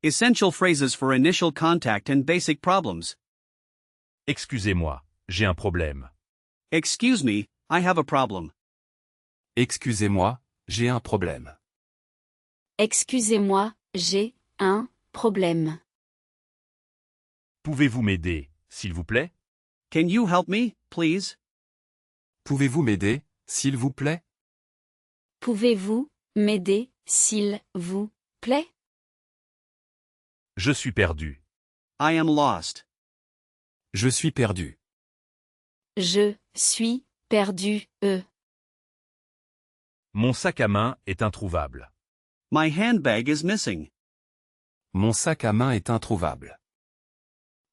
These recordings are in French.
Essential phrases for initial contact and basic problems. Excusez-moi, j'ai un problème. Excuse me, I have a problem. Excusez-moi, j'ai un problème. Excusez-moi, j'ai un problème. Pouvez-vous m'aider, s'il vous plaît? Can you help me, please? Pouvez-vous m'aider, s'il vous plaît? Pouvez-vous m'aider, s'il vous plaît? Je suis perdu. I am lost. Je suis perdu. Je suis perdu. Mon sac à main est introuvable. My handbag is missing. Mon sac à main est introuvable.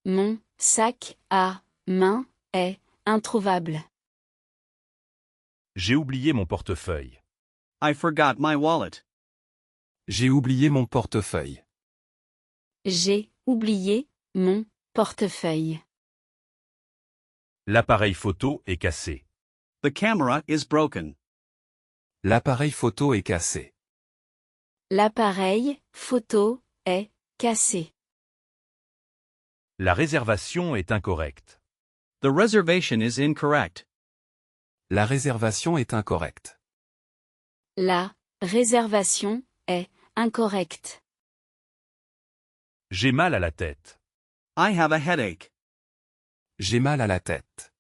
Mon sac à main est introuvable. J'ai oublié mon portefeuille. I forgot my wallet. J'ai oublié mon portefeuille. J'ai oublié mon portefeuille. L'appareil photo est cassé. The camera is broken. L'appareil photo est cassé. L'appareil photo est cassé. La réservation est incorrecte. The reservation is incorrect. La réservation est incorrecte. La réservation est incorrecte. J'ai mal à la tête. I have a headache. J'ai mal à la tête.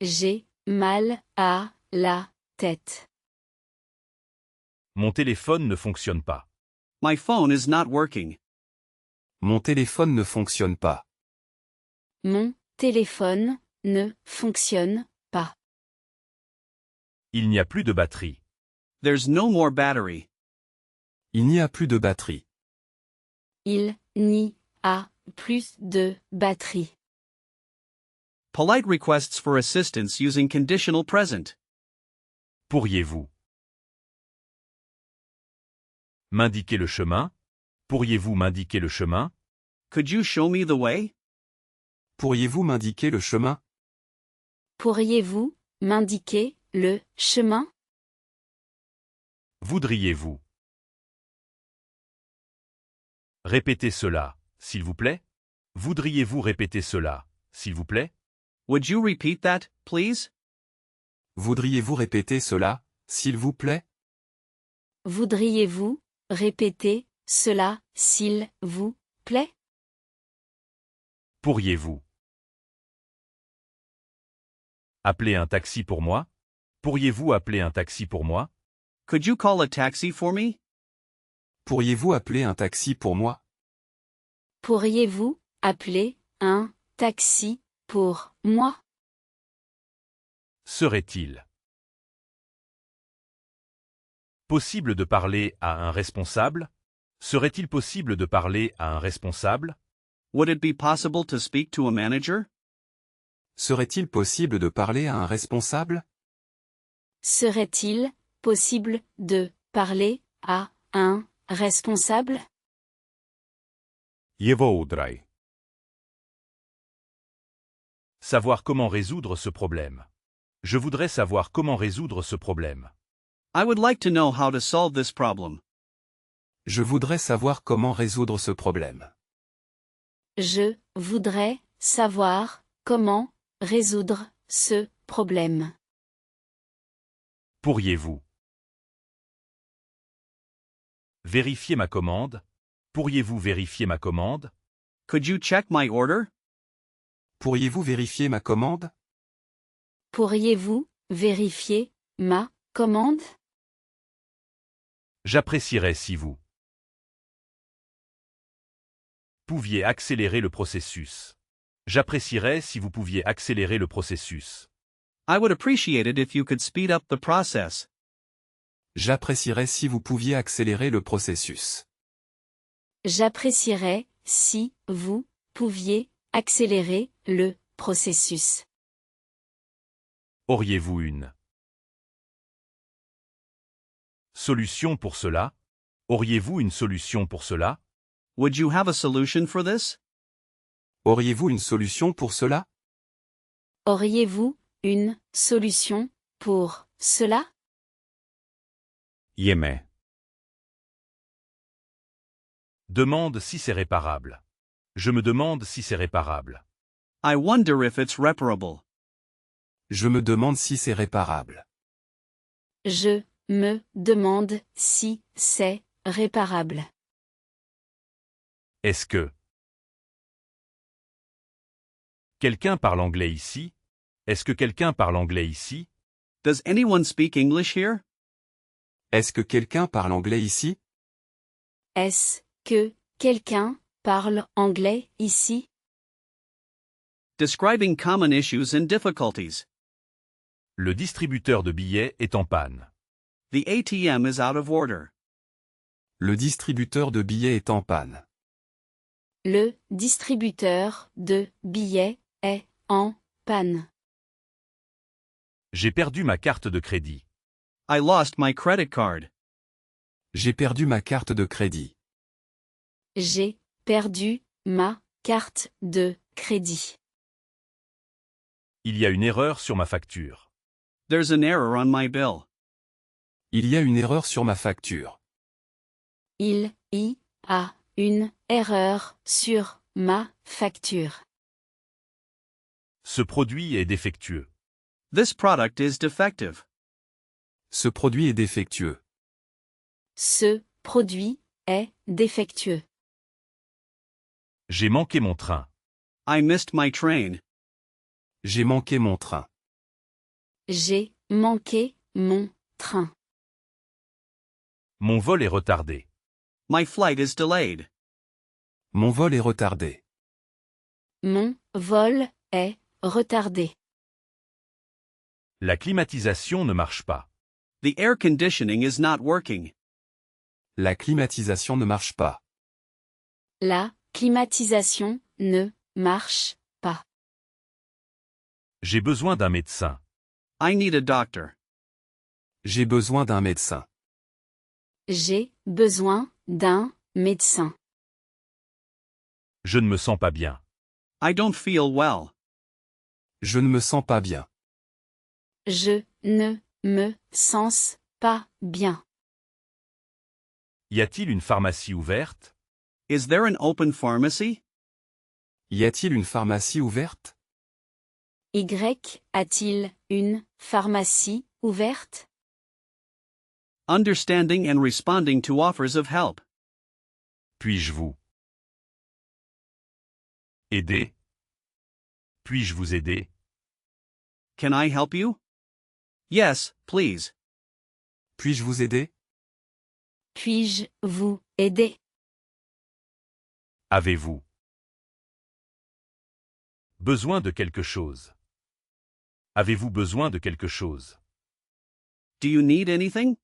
J'ai mal à la tête. Mon téléphone ne fonctionne pas. My phone is not working. Mon téléphone ne fonctionne pas. Mon téléphone ne fonctionne pas. Il n'y a plus de batterie. There's no more battery. Il n'y a plus de batterie. Il n'y a plus de batterie. Polite requests for assistance using conditional present. Pourriez-vous m'indiquer le chemin? Pourriez-vous m'indiquer le chemin? Could you show me the way? Pourriez-vous m'indiquer le chemin? Pourriez-vous m'indiquer le chemin? Voudriez-vous répéter cela, s'il vous plaît? Voudriez-vous répéter cela, s'il vous plaît? Would you repeat that, please? Voudriez-vous répéter cela, s'il vous plaît? Voudriez-vous répéter cela, s'il vous plaît? Pourriez-vous appeler un taxi pour moi? Pourriez-vous appeler un taxi pour moi? Could you call a taxi for me? Pourriez-vous appeler un taxi pour moi? Pourriez-vous appeler un taxi pour moi? Serait-il possible de parler à un responsable? Serait-il possible de parler à un responsable? Would it be possible to speak to a manager? Serait-il possible de parler à un responsable? Serait-il possible de parler à un responsable? Je voudrais. Savoir comment résoudre ce problème. Je voudrais savoir comment résoudre ce problème. I would like to know how to solve this problem. Je voudrais savoir comment résoudre ce problème. Je voudrais savoir comment résoudre ce problème. Pourriez-vous vérifier ma commande? Pourriez-vous vérifier ma commande? Could you check my order? Pourriez-vous vérifier ma commande? Pourriez-vous vérifier ma commande? J'apprécierais si vous pouviez accélérer le processus. J'apprécierais si vous pouviez accélérer le processus. I would appreciate it if you could speed up the process. J'apprécierais si vous pouviez accélérer le processus. J'apprécierais si vous pouviez accélérer le processus. Auriez-vous une solution pour cela? Auriez-vous une solution pour cela? Would you have a solution for this? Auriez-vous une solution pour cela? Auriez-vous une solution pour cela? Jeme. Demande si c'est réparable. Je me demande si c'est réparable. I wonder if it's reparable. Je me demande si c'est réparable. Je me demande si c'est réparable. Est-ce que quelqu'un parle anglais ici? Est-ce que quelqu'un parle anglais ici? Does anyone speak English here? Est-ce que quelqu'un parle anglais ici? Est-ce que quelqu'un parle anglais ici? Describing common issues and difficulties. Le distributeur de billets est en panne. The ATM is out of order. Le distributeur de billets est en panne. Le distributeur de billets est en panne. J'ai perdu ma carte de crédit. I lost my credit card. J'ai perdu ma carte de crédit. J'ai perdu ma carte de crédit. Il y a une erreur sur ma facture. There's an error on my bill. Il y a une erreur sur ma facture. Il y a une erreur sur ma facture. Ce produit est défectueux. This product is defective. Ce produit est défectueux. Ce produit est défectueux. J'ai manqué mon train. I missed my train. J'ai manqué mon train. J'ai manqué mon train. Mon vol est retardé. My flight is delayed. Mon vol est retardé. Mon vol est retardé. La climatisation ne marche pas. The air conditioning is not working. La climatisation ne marche pas. La climatisation ne marche pas. J'ai besoin d'un médecin. I need a doctor. J'ai besoin d'un médecin. J'ai besoin d'un médecin. Je ne me sens pas bien. I don't feel well. Je ne me sens pas bien. Je ne me sens pas bien. Y a-t-il une pharmacie ouverte? Is there an open pharmacy? Y a-t-il une pharmacie ouverte? Y a-t-il une pharmacie ouverte? Understanding and responding to offers of help. Puis-je vous aider? Puis-je vous aider? Can I help you? Yes, please. Puis-je vous aider? Puis-je vous aider? Avez-vous besoin de quelque chose? Avez-vous besoin de quelque chose? Do you need anything?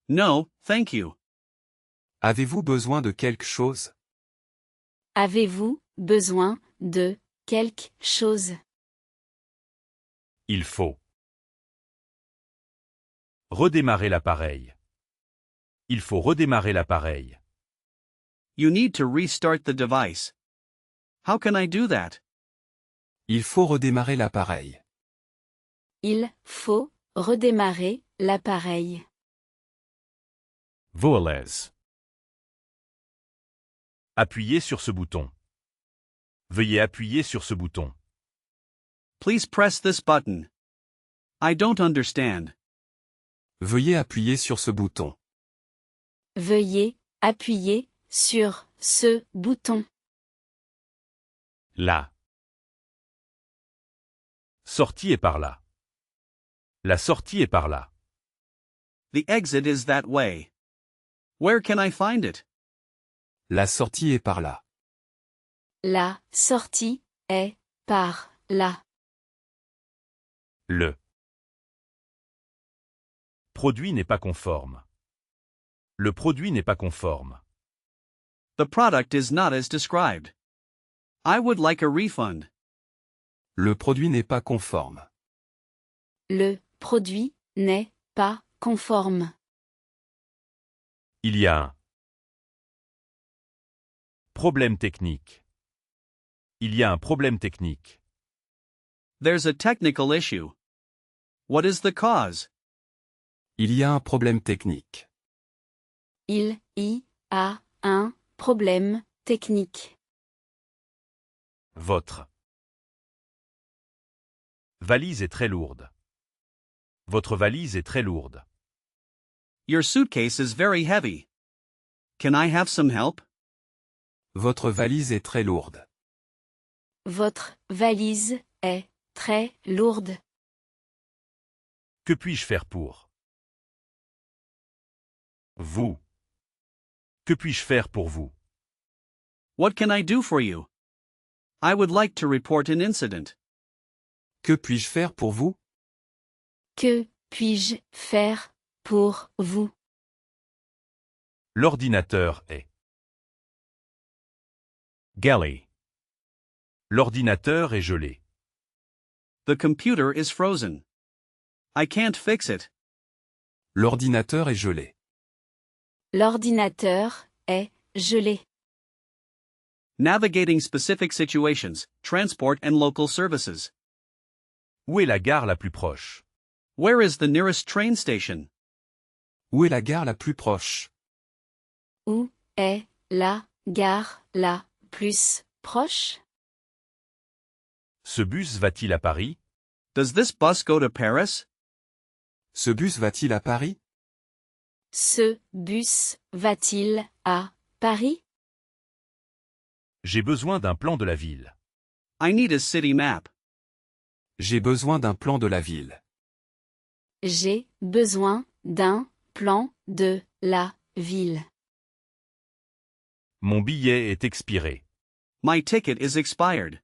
No, thank you. Avez-vous besoin de quelque chose? Avez-vous besoin de quelque chose? Il faut redémarrer l'appareil. Il faut redémarrer l'appareil. You need to restart the device. How can I do that? Il faut redémarrer l'appareil. Il faut redémarrer l'appareil. Voles. Appuyez sur ce bouton. Veuillez appuyer sur ce bouton. Please press this button. I don't understand. Veuillez appuyer sur ce bouton. Veuillez appuyer sur ce bouton. La sortie est par là. La sortie est par là. The exit is that way. Where can I find it? La sortie est par là. La sortie est par là. Le produit n'est pas conforme. Le produit n'est pas conforme. The product is not as described. I would like a refund. Le produit n'est pas conforme. Le produit n'est pas conforme. Il y a un problème technique. Il y a un problème technique. There's a technical issue. What is the cause? Il y a un problème technique. Il y a un problème, technique. Votre valise est très lourde. Votre valise est très lourde. Your suitcase is very heavy. Can I have some help? Votre valise est très lourde. Votre valise est très lourde. Que puis-je faire pour vous? Que puis-je faire pour vous? What can I do for you? I would like to report an incident. Que puis-je faire pour vous? Que puis-je faire pour vous? L'ordinateur est galley. L'ordinateur est gelé. The computer is frozen. I can't fix it. L'ordinateur est gelé. L'ordinateur est gelé. Navigating specific situations, transport and local services. Où est la gare la plus proche? Where is the nearest train station? Où est la gare la plus proche? Où est la gare la plus proche? Ce bus va-t-il à Paris? Does this bus go to Paris? Ce bus va-t-il à Paris? Ce bus va-t-il à Paris? J'ai besoin d'un plan de la ville. I need a city map. J'ai besoin d'un plan de la ville. J'ai besoin d'un plan de la ville. Mon billet est expiré. My ticket is expired.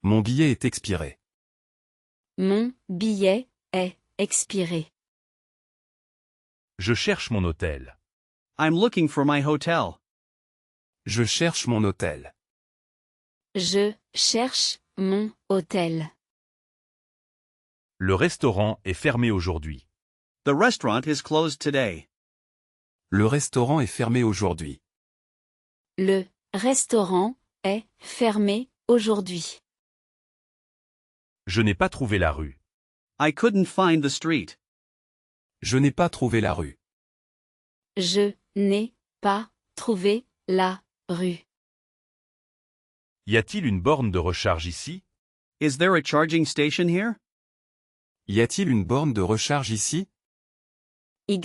Mon billet est expiré. Mon billet est expiré. Je cherche mon hôtel. I'm looking for my hotel. Je cherche mon hôtel. Je cherche mon hôtel. Le restaurant est fermé aujourd'hui. The restaurant is closed today. Le restaurant est fermé aujourd'hui. Le restaurant est fermé aujourd'hui. Je n'ai pas trouvé la rue. I couldn't find the street. Je n'ai pas trouvé la rue. Je n'ai pas trouvé la rue. Y a-t-il une borne de recharge ici? Is there a charging station here? Y a-t-il une borne de recharge ici? Y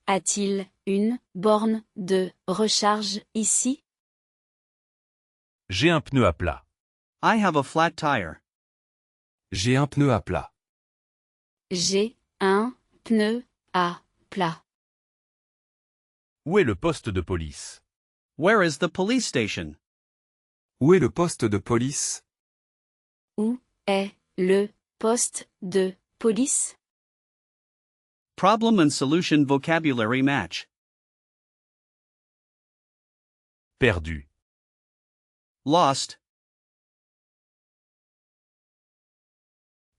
a-t-il une borne de recharge ici? J'ai un pneu à plat. I have a flat tire. J'ai un pneu à plat. J'ai un pneu à plat. Où est le poste de police? Where is the police station? Où est le poste de police? Où est le poste de police? Problem and solution vocabulary match. Perdu. Lost.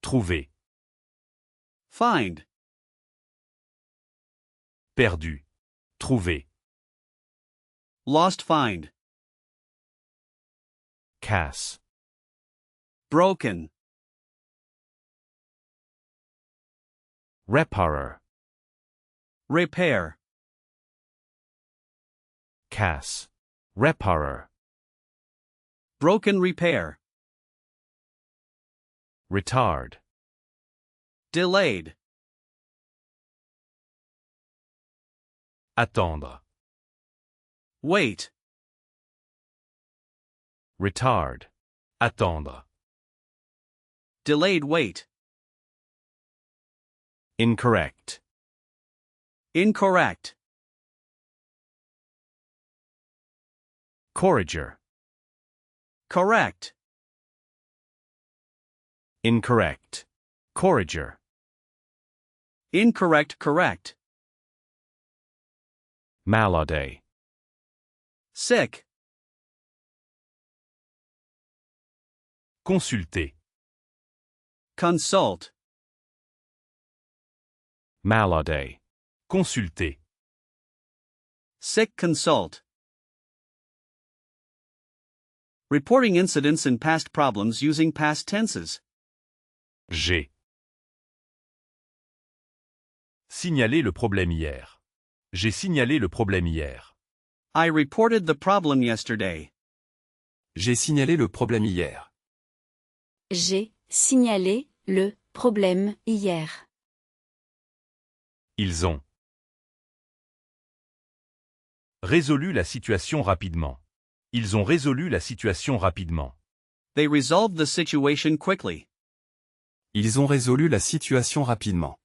Trouvé. Find. Perdu. Trouvé. Lost find. Casse. Broken. Repairer. Repair. Casse. Repairer. Broken repair. Retard. Delayed. Attendre. Wait. Retard. Attendre. Delayed wait. Incorrect. Incorrect. Corriger. Correct. Incorrect. Corriger. Incorrect correct. Malade. Sick. Consulter. Consult. Malade. Consulter. Sick consult. Reporting incidents and past problems using past tenses. J'ai signalé le problème hier. J'ai signalé le problème hier. I reported the problem yesterday. J'ai signalé le problème hier. J'ai signalé le problème hier. Ils ont résolu la situation rapidement. Ils ont résolu la situation rapidement. They resolved the situation quickly. Ils ont résolu la situation rapidement.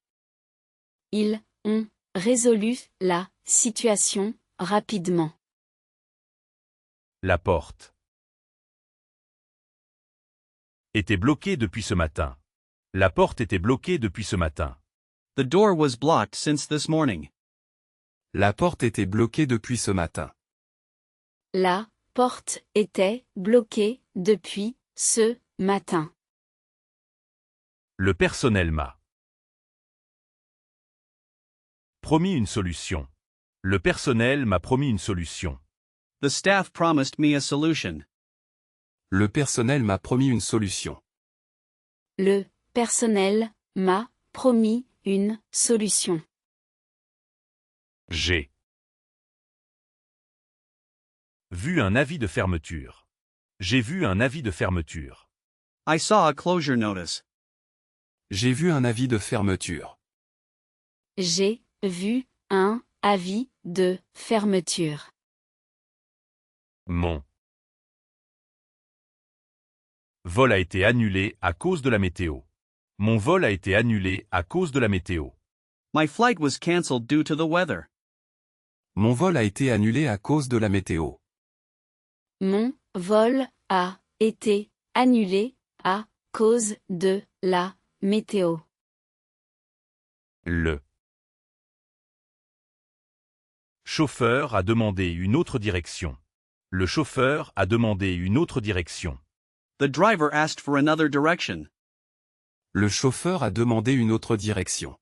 Ils ont résolu la situation rapidement. La porte était bloquée depuis ce matin. La porte était bloquée depuis ce matin. The door was blocked since this morning. La porte était bloquée depuis ce matin. La porte était bloquée depuis ce matin. Le personnel m'a promis une solution. Le personnel m'a promis une solution. The staff promised me a solution. Le personnel m'a promis une solution. Le personnel m'a promis une solution. J'ai vu un avis de fermeture. J'ai vu un avis de fermeture. I saw a closure notice. J'ai vu un avis de fermeture. J'ai vu un avis de fermeture. Mon vol a été annulé à cause de la météo. Mon vol a été annulé à cause de la météo. My flight was cancelled due to the weather. Mon vol a été annulé à cause de la météo. Mon vol a été annulé à cause de la météo. Le chauffeur a demandé une autre direction. Le chauffeur a demandé une autre direction. The driver asked for another direction. Le chauffeur a demandé une autre direction.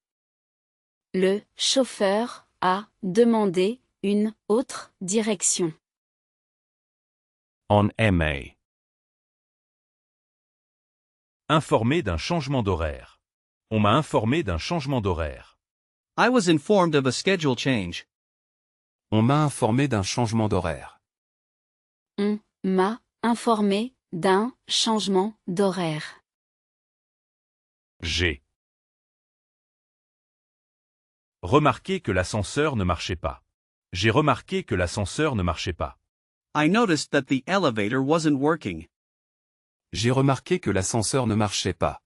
Le chauffeur a demandé une autre direction. On MA. Informé d'un changement d'horaire. On m'a informé d'un changement d'horaire. I was informed of a schedule change. On m'a informé d'un changement d'horaire. On m'a informé d'un changement d'horaire. J'ai remarqué que l'ascenseur ne marchait pas. J'ai remarqué que l'ascenseur ne marchait pas. I noticed that the elevator wasn't working. J'ai remarqué que l'ascenseur ne marchait pas.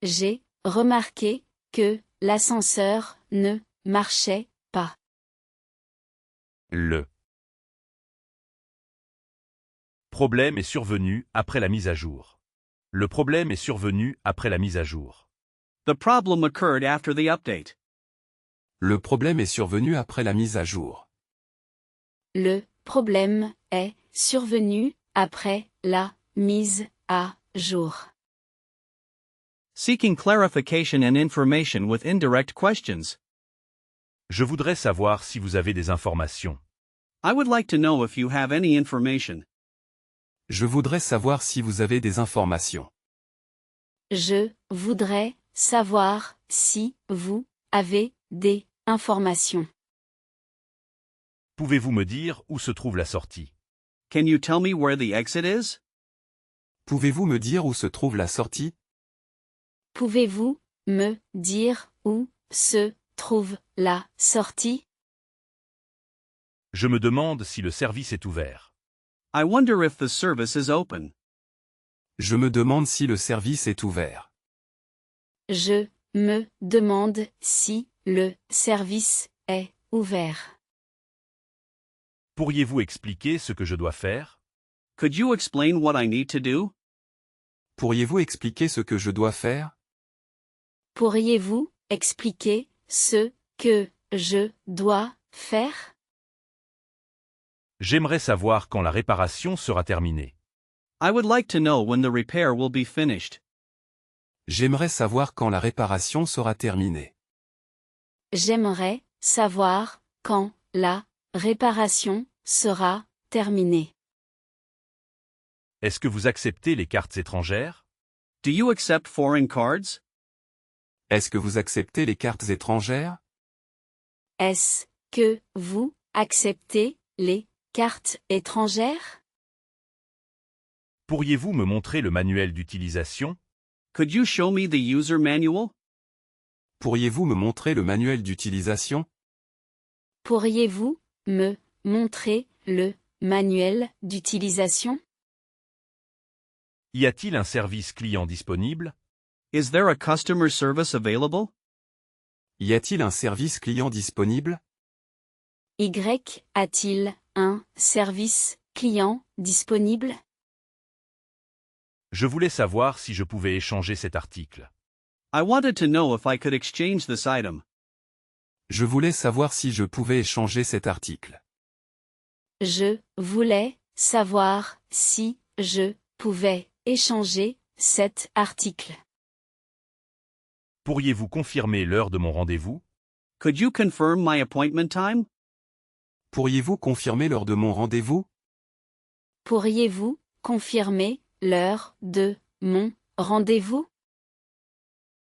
J'ai remarqué que l'ascenseur ne marchait pas. Le problème est survenu après la mise à jour. Le problème est survenu après la mise à jour. The problem occurred after the update. Le problème est survenu après la mise à jour. Le problème est survenu après la mise à jour. Seeking clarification and information with indirect questions. Je voudrais savoir si vous avez des informations. I would like to know if you have any information. Je voudrais savoir si vous avez des informations. Je voudrais savoir si vous avez des informations. Pouvez-vous me dire où se trouve la sortie? Can you tell me where the exit is? Pouvez-vous me dire où se trouve la sortie? Pouvez-vous me dire où se trouve la sortie? Je me demande si le service est ouvert. I wonder if the service is open. Je me demande si le service est ouvert. Je me demande si le service est ouvert. Pourriez-vous expliquer ce que je dois faire? Could you explain what I need to do? Pourriez-vous expliquer ce que je dois faire? Pourriez-vous expliquer ce que je dois faire? J'aimerais savoir quand la réparation sera terminée. I would like to know when the repair will be finished. J'aimerais savoir quand la réparation sera terminée. J'aimerais savoir quand la réparation sera terminée. Est-ce que vous acceptez les cartes étrangères? Do you accept foreign cards? Est-ce que vous acceptez les cartes étrangères? Est-ce que vous acceptez les cartes étrangères? Pourriez-vous me montrer le manuel d'utilisation? Could you show me the user manual? Pourriez-vous me montrer le manuel d'utilisation? Pourriez-vous me montrer le manuel d'utilisation? Y a-t-il un service client disponible? Is there a customer service available? Y a-t-il un service client disponible? Y a-t-il un service client disponible? Je voulais savoir si je pouvais échanger cet article. I wanted to know if I could exchange this item. Je voulais savoir si je pouvais échanger cet article. Je voulais savoir si je pouvais échanger cet article. Pourriez-vous confirmer l'heure de mon rendez-vous? Could you confirm my appointment time? Pourriez-vous confirmer l'heure de mon rendez-vous? Pourriez-vous confirmer l'heure de mon rendez-vous?